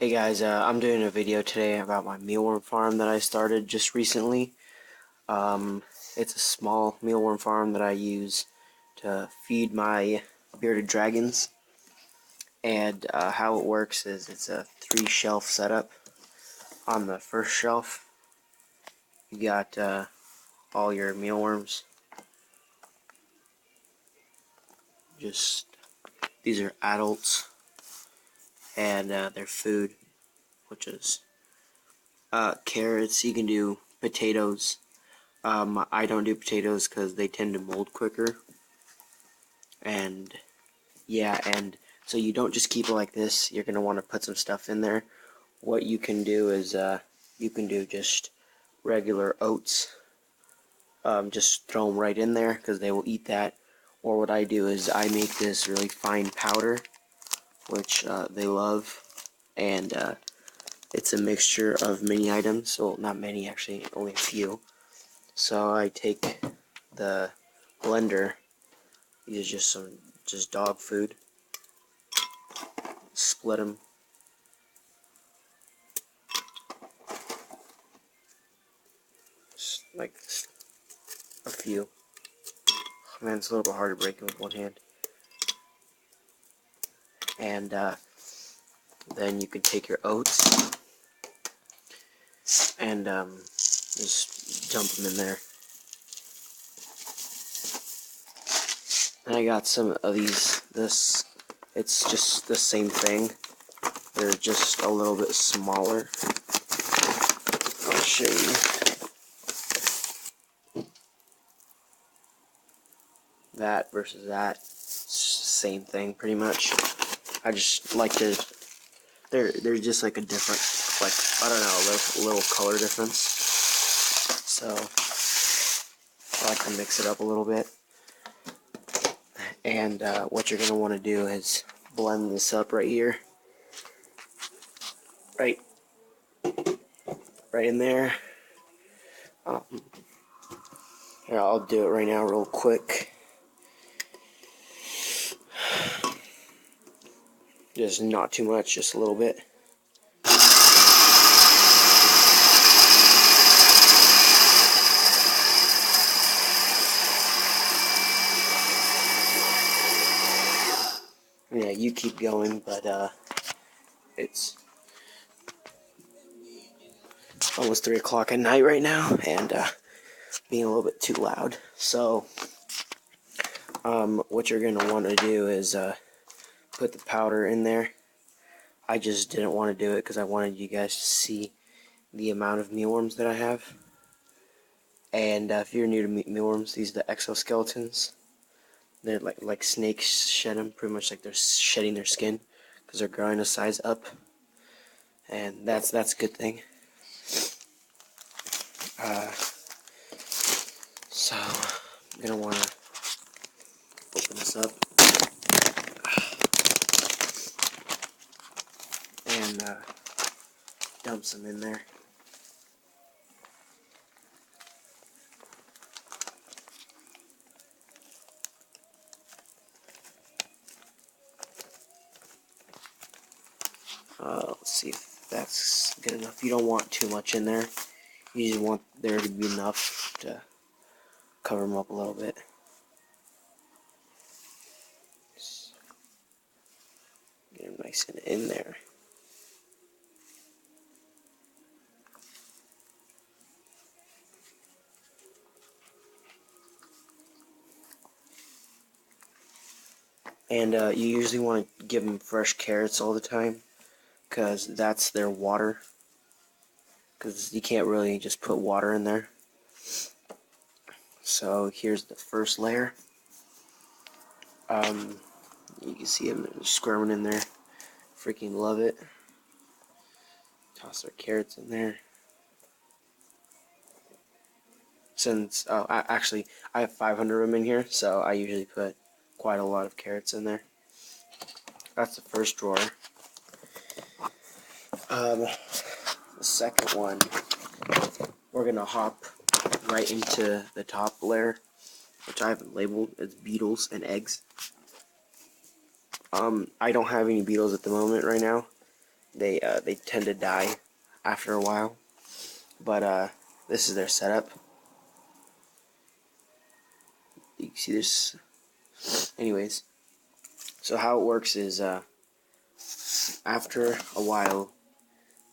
Hey guys, I'm doing a video today about my mealworm farm that I started just recently. Um, it's a small mealworm farm that I use to feed my bearded dragons. And how it works is it's a 3-shelf setup. On the first shelf, you got all your mealworms. Just these are adults and their food, which is carrots. You can do potatoes. I don't do potatoes because they tend to mold quicker. And yeah, and so you don't just keep it like this. You're going to want to put some stuff in there. What you can do is you can do just regular oats. Just throw them right in there because they will eat that. Or what I do is I make this really fine powder, which they love. And it's a mixture of many items. Well, not many actually, only a few. So I take the blender. These are just dog food. Split them. Just like a few. Oh, man, it's a little bit hard to break it with one hand. And then you can take your oats and just dump them in there. And I got some of these. It's just the same thing. They're just a little bit smaller. I'll show you. That versus that. It's the same thing, pretty much. I just like to. They're just like a different, like, I don't know, a little color difference. So I like to mix it up a little bit. And what you're gonna want to do is blend this up right here, right in there. Here, I'll do it right now, real quick. Just not too much, just a little bit. Yeah, you keep going, but it's almost 3 o'clock at night right now, and being a little bit too loud. So, what you're gonna want to do is put the powder in there. I just didn't want to do it because I wanted you guys to see the amount of mealworms that I have. And if you're new to mealworms, these are the exoskeletons. They're like snakes shed them, pretty much like they're shedding their skin because they're growing a size up, and that's a good thing. So I'm gonna want to open this up and dump some in there. Let's see if that's good enough. You don't want too much in there. You just want there to be enough to cover them up a little bit. Just get them nice and in there. And you usually want to give them fresh carrots all the time, because that's their water. Because you can't really just put water in there. So here's the first layer. You can see them squirming in there. Freaking love it. Toss their carrots in there. Since actually I have 500 of them in here, so I usually put quite a lot of carrots in there. That's the first drawer. The second one, we're gonna hop right into the top layer, which I haven't labeled. It's beetles and eggs. I don't have any beetles at the moment right now, they tend to die after a while. But this is their setup. You can see this. Anyways, so how it works is after a while,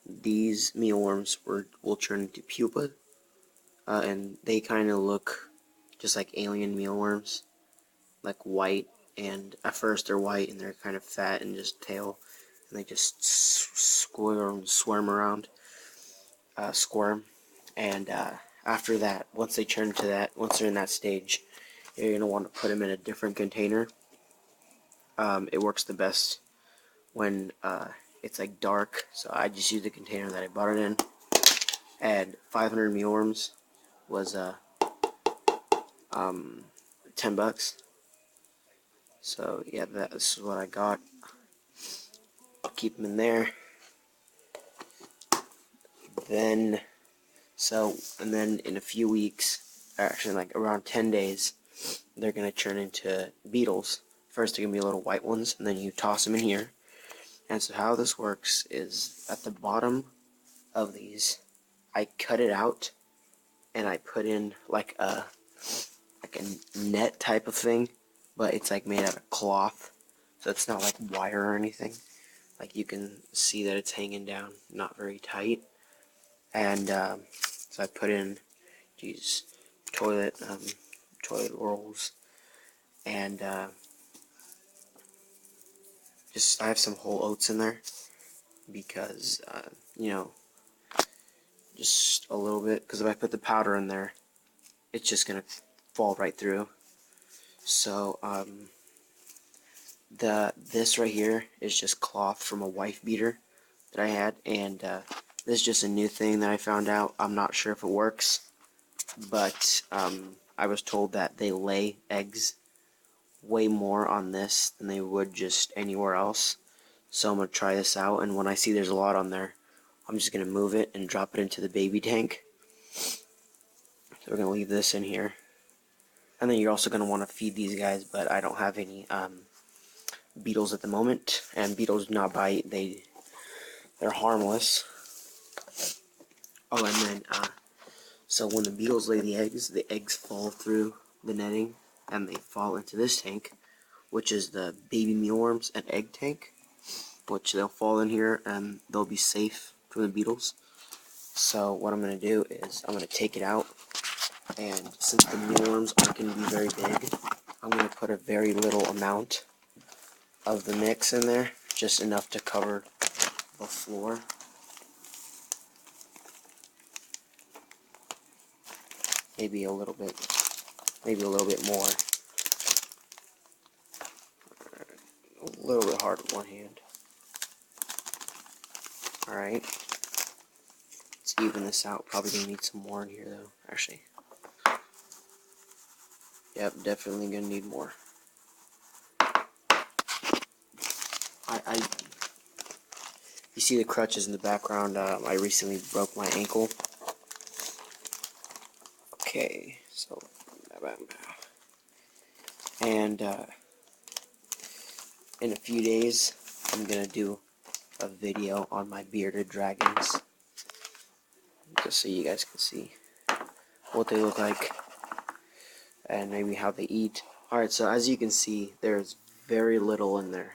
these mealworms will turn into pupa, and they kind of look just like alien mealworms, like white. And at first they're white and they're kind of fat and just tail, and they just squirm around, squirm. And after that, once they turn to that, once they're in that stage, you're gonna want to put them in a different container. It works the best when it's like dark, so I just use the container that I bought it in. And 500 mealworms was um, $10. So yeah, this is what I got. Keep them in there. Then and then in a few weeks, actually like around 10 days, they're gonna turn into beetles. First they're gonna be little white ones, and then you toss them in here. And so how this works is at the bottom of these, I cut it out and I put in like a net type of thing, but it's like made out of cloth, so it's not like wire or anything. Like you can see that it's hanging down, not very tight. And so I put in these toilet rolls, and just I have some whole oats in there because you know, just a little bit, because if I put the powder in there, it's just gonna fall right through. So this right here is just cloth from a wife beater that I had, and this is just a new thing that I found out. I'm not sure if it works, but I was told that they lay eggs way more on this than they would just anywhere else. So I'm gonna try this out, and when I see there's a lot on there, I'm just gonna move it and drop it into the baby tank. So we're gonna leave this in here, and then you're also gonna want to feed these guys, but I don't have any beetles at the moment, and beetles do not bite. They're harmless. Oh, and then so when the beetles lay the eggs fall through the netting and they fall into this tank, which is the baby mealworms and egg tank, which they'll fall in here and they'll be safe from the beetles. So what I'm going to do is I'm going to take it out, and since the mealworms aren't going to be very big, I'm going to put a very little amount of the mix in there, just enough to cover the floor. Maybe a little bit more. A little bit hard with one hand. Alright. Let's even this out. Probably gonna need some more in here though, actually. Yep, definitely gonna need more. You see the crutches in the background. I recently broke my ankle. Okay, so and in a few days, I'm gonna do a video on my bearded dragons, just so you guys can see what they look like and maybe how they eat. Alright, so as you can see, there's very little in there.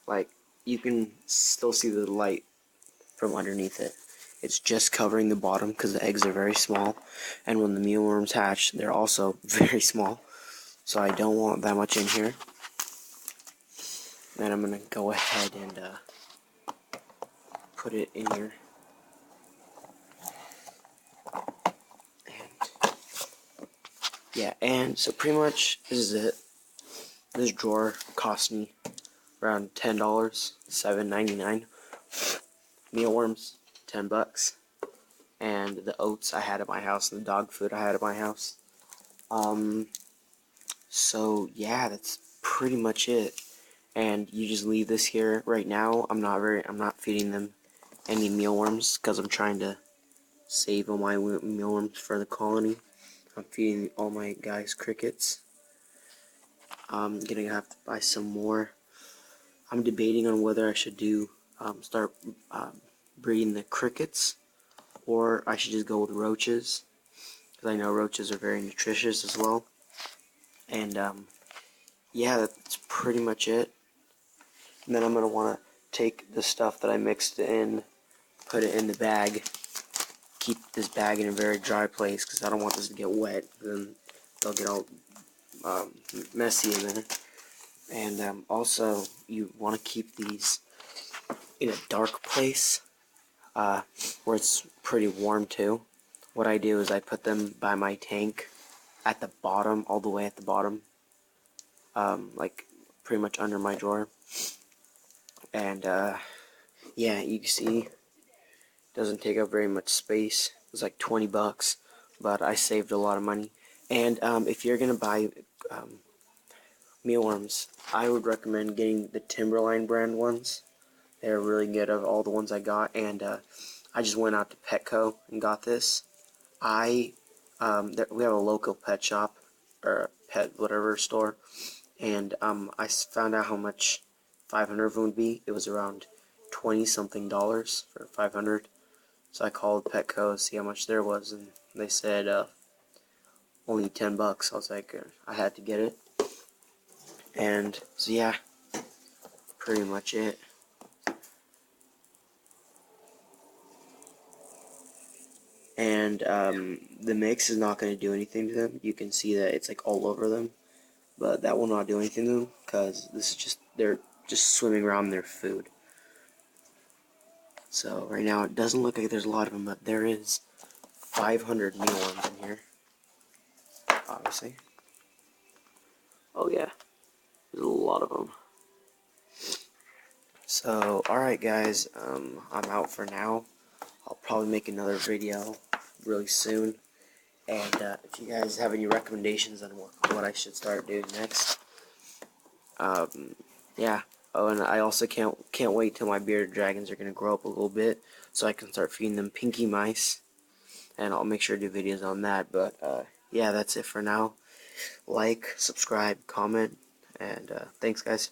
Like, you can still see the light from underneath it. It's just covering the bottom because the eggs are very small, and when the mealworms hatch, they're also very small. So I don't want that much in here. Then I'm gonna go ahead and put it in here. And yeah, and so pretty much this is it. This drawer cost me around $10, $7.99. Mealworms, $10. And the oats I had at my house, and the dog food I had at my house. So yeah, that's pretty much it. And you just leave this here right now. I'm not feeding them any mealworms because I'm trying to save all my mealworms for the colony. I'm feeding all my guys crickets. I'm gonna have to buy some more. I'm debating on whether I should do start breeding the crickets, or I should just go with roaches, because I know roaches are very nutritious as well. And yeah, that's pretty much it. And then I'm going to want to take the stuff that I mixed in, put it in the bag, keep this bag in a very dry place, because I don't want this to get wet, then they'll get all messy in there. And also, you want to keep these in a dark place, where it's pretty warm too. What I do is I put them by my tank at the bottom, all the way at the bottom, like pretty much under my drawer. And yeah, you can see it doesn't take up very much space. It was like 20 bucks, but I saved a lot of money. And if you're gonna buy mealworms, I would recommend getting the Timberline brand ones. They're really good of all the ones I got, and I just went out to Petco and got this. We have a local pet shop, or pet whatever store, and I found out how much 500 of them would be. It was around 20 something dollars for 500. So I called Petco to see how much there was, and they said only 10 bucks. I was like, I had to get it. And so yeah, pretty much it. And the mix is not going to do anything to them. You can see that it's like all over them, but that will not do anything to them, because this is just, they're just swimming around their food. So right now it doesn't look like there's a lot of them, but there is 500 mealworms in here, obviously. Oh yeah, there's a lot of them. So alright guys, I'm out for now. I'll probably make another video really soon. And if you guys have any recommendations on what I should start doing next, yeah. Oh, and I also can't wait till my bearded dragons are gonna grow up a little bit, so I can start feeding them pinky mice, and I'll make sure to do videos on that. But yeah, that's it for now. Like, subscribe, comment, and thanks guys.